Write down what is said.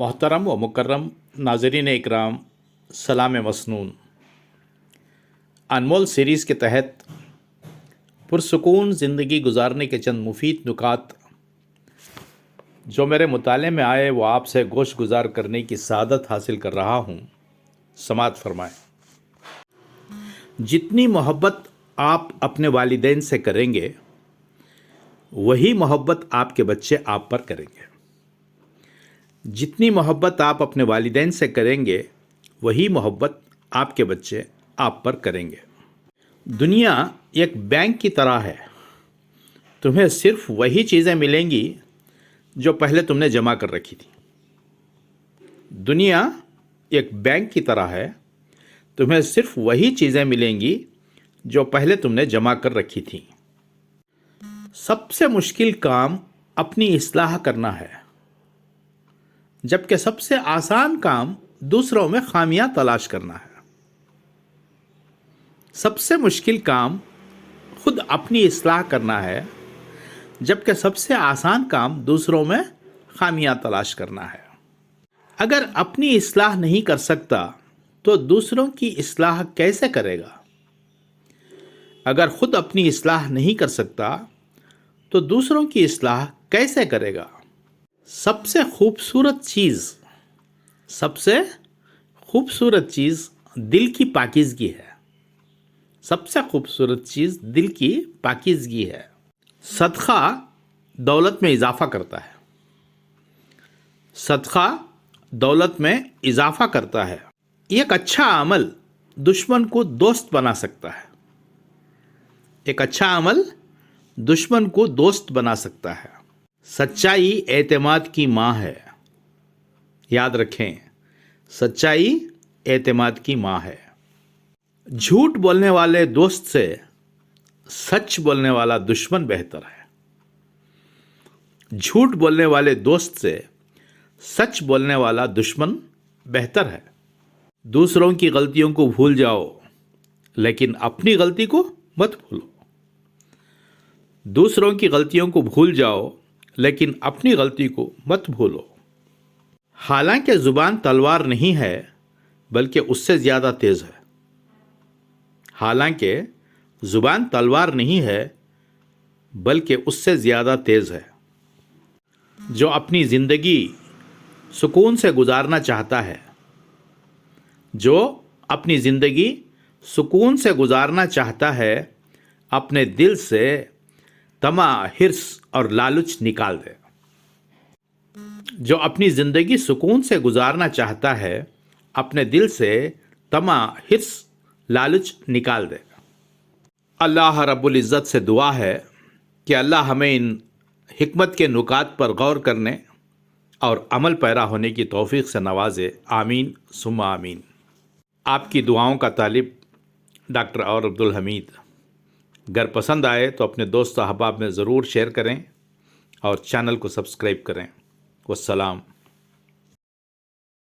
محترم و مکرم ناظرین اکرام، سلام مسنون۔ انمول سیریز کے تحت پرسکون زندگی گزارنے کے چند مفید نکات جو میرے مطالعے میں آئے وہ آپ سے گوش گزار کرنے کی سعادت حاصل کر رہا ہوں۔ سماعت فرمائیں۔ جتنی محبت آپ اپنے والدین سے کریں گے وہی محبت آپ کے بچے آپ پر کریں گے۔ جتنی محبت آپ اپنے والدین سے کریں گے وہی محبت آپ کے بچے آپ پر کریں گے۔ دنیا ایک بینک کی طرح ہے، تمہیں صرف وہی چیزیں ملیں گی جو پہلے تم نے جمع کر رکھی تھی۔ دنیا ایک بینک کی طرح ہے، تمہیں صرف وہی چیزیں ملیں گی جو پہلے تم نے جمع کر رکھی تھی۔ سب سے مشکل کام اپنی اصلاح کرنا ہے، جبکہ سب سے آسان کام دوسروں میں خامیاں تلاش کرنا ہے۔ سب سے مشکل کام خود اپنی اصلاح کرنا ہے، جبکہ سب سے آسان کام دوسروں میں خامیاں تلاش کرنا ہے۔ اگر اپنی اصلاح نہیں کر سکتا تو دوسروں کی اصلاح کیسے کرے گا؟ اگر خود اپنی اصلاح نہیں کر سکتا تو دوسروں کی اصلاح کیسے کرے گا؟ سب سے خوبصورت چیز دل کی پاکیزگی ہے۔ سب سے خوبصورت چیز دل کی پاکیزگی ہے۔ صدقہ دولت میں اضافہ کرتا ہے۔ صدقہ دولت میں اضافہ کرتا ہے۔ ایک اچھا عمل دشمن کو دوست بنا سکتا ہے۔ ایک اچھا عمل دشمن کو دوست بنا سکتا ہے۔ سچائی اعتماد کی ماں ہے۔ یاد رکھیں، سچائی اعتماد کی ماں ہے۔ جھوٹ بولنے والے دوست سے سچ بولنے والا دشمن بہتر ہے۔ جھوٹ بولنے والے دوست سے سچ بولنے والا دشمن بہتر ہے۔ دوسروں کی غلطیوں کو بھول جاؤ لیکن اپنی غلطی کو مت بھولو۔ دوسروں کی غلطیوں کو بھول جاؤ لیکن اپنی غلطی کو مت بھولو۔ حالانکہ زبان تلوار نہیں ہے بلکہ اس سے زیادہ تیز ہے۔ حالانکہ زبان تلوار نہیں ہے بلکہ اس سے زیادہ تیز ہے۔ جو اپنی زندگی سکون سے گزارنا چاہتا ہے، جو اپنی زندگی سکون سے گزارنا چاہتا ہے، اپنے دل سے طمع، حرص اور لالچ نکال دے۔ جو اپنی زندگی سکون سے گزارنا چاہتا ہے، اپنے دل سے طمع، حرص، لالچ نکال دے۔ اللہ رب العزت سے دعا ہے کہ اللہ ہمیں ان حکمت کے نکات پر غور کرنے اور عمل پیرا ہونے کی توفیق سے نوازے۔ آمین ثم آمین۔ آپ کی دعاؤں کا طالب ڈاکٹر اور عبدالحمید۔ اگر پسند آئے تو اپنے دوست و احباب میں ضرور شیئر کریں اور چینل کو سبسکرائب کریں۔ والسلام۔